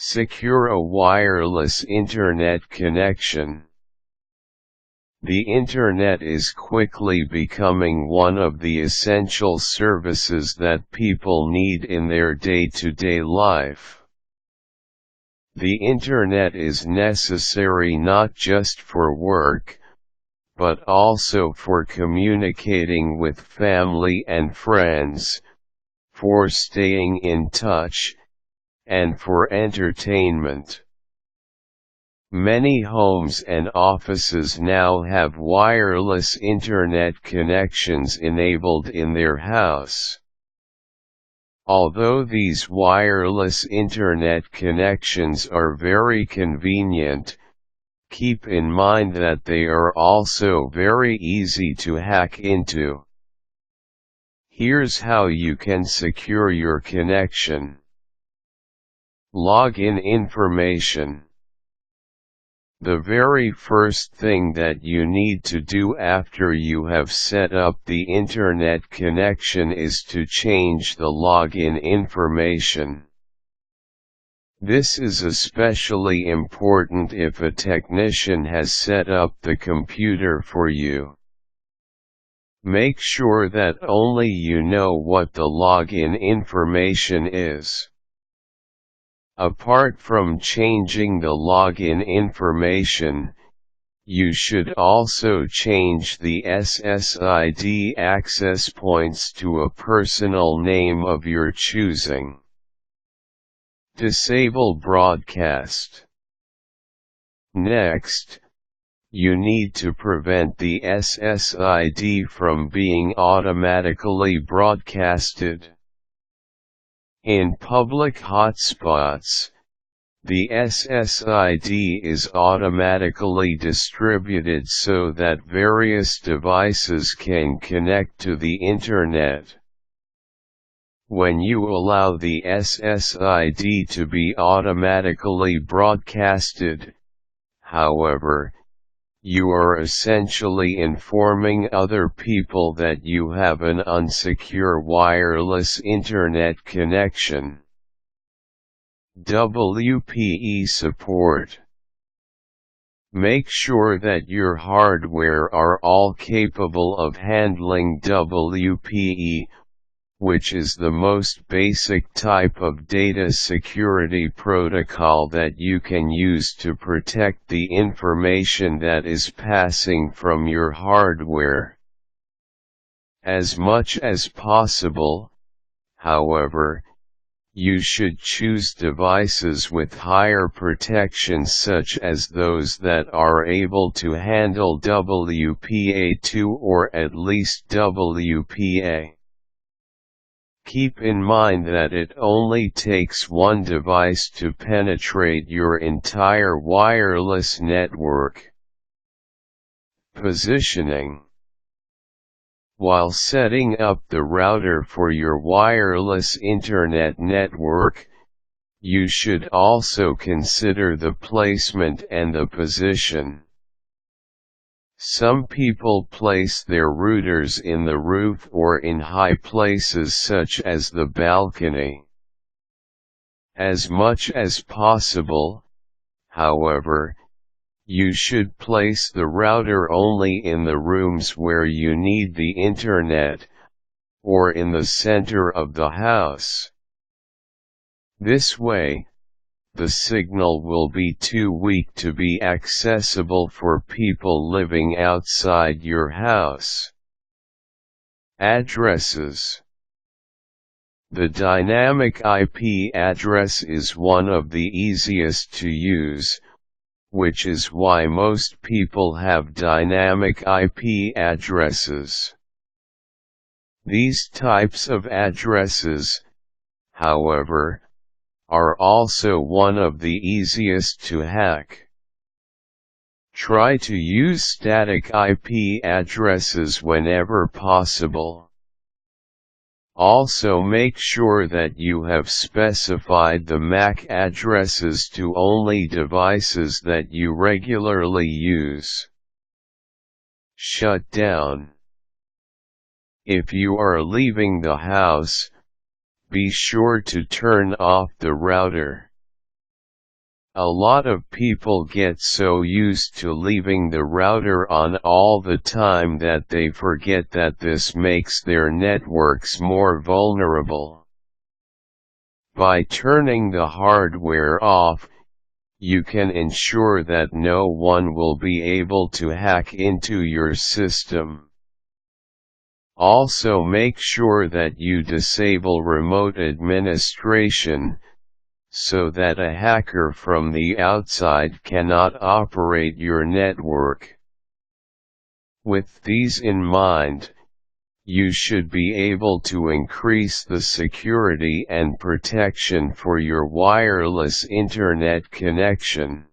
Secure a wireless Internet connection. The Internet is quickly becoming one of the essential services that people need in their day-to-day life. The Internet is necessary not just for work, but also for communicating with family and friends, for staying in touch, and for entertainment. Many homes and offices now have wireless Internet connections enabled in their house. Although these wireless Internet connections are very convenient, keep in mind that they are also very easy to hack into. Here's how you can secure your connection. Login information. The very first thing that you need to do after you have set up the Internet connection is to change the login information. This is especially important if a technician has set up the computer for you. Make sure that only you know what the login information is. Apart from changing the login information, you should also change the SSID access points to a personal name of your choosing. Disable broadcast. Next, you need to prevent the SSID from being automatically broadcasted. In public hotspots, the SSID is automatically distributed so that various devices can connect to the Internet. When you allow the SSID to be automatically broadcasted, however, you are essentially informing other people that you have an unsecure wireless Internet connection. WPE support. Make sure that your hardware are all capable of handling WPE, which is the most basic type of data security protocol that you can use to protect the information that is passing from your hardware. As much as possible, however, you should choose devices with higher protection such as those that are able to handle WPA2 or at least WPA. Keep in mind that it only takes one device to penetrate your entire wireless network. Positioning. While setting up the router for your wireless Internet network, you should also consider the placement and the position. Some people place their routers in the roof or in high places such as the balcony. As much as possible, however, you should place the router only in the rooms where you need the Internet, or in the center of the house. This way, the signal will be too weak to be accessible for people living outside your house. Addresses. The dynamic IP address is one of the easiest to use, which is why most people have dynamic IP addresses. These types of addresses, however, are also one of the easiest to hack. Try to use static IP addresses whenever possible. Also make sure that you have specified the MAC addresses to only devices that you regularly use. Shut down. If you are leaving the house, be sure to turn off the router. A lot of people get so used to leaving the router on all the time that they forget that this makes their networks more vulnerable. By turning the hardware off, you can ensure that no one will be able to hack into your system. Also make sure that you disable remote administration, so that a hacker from the outside cannot operate your network. With these in mind, you should be able to increase the security and protection for your wireless internet connection.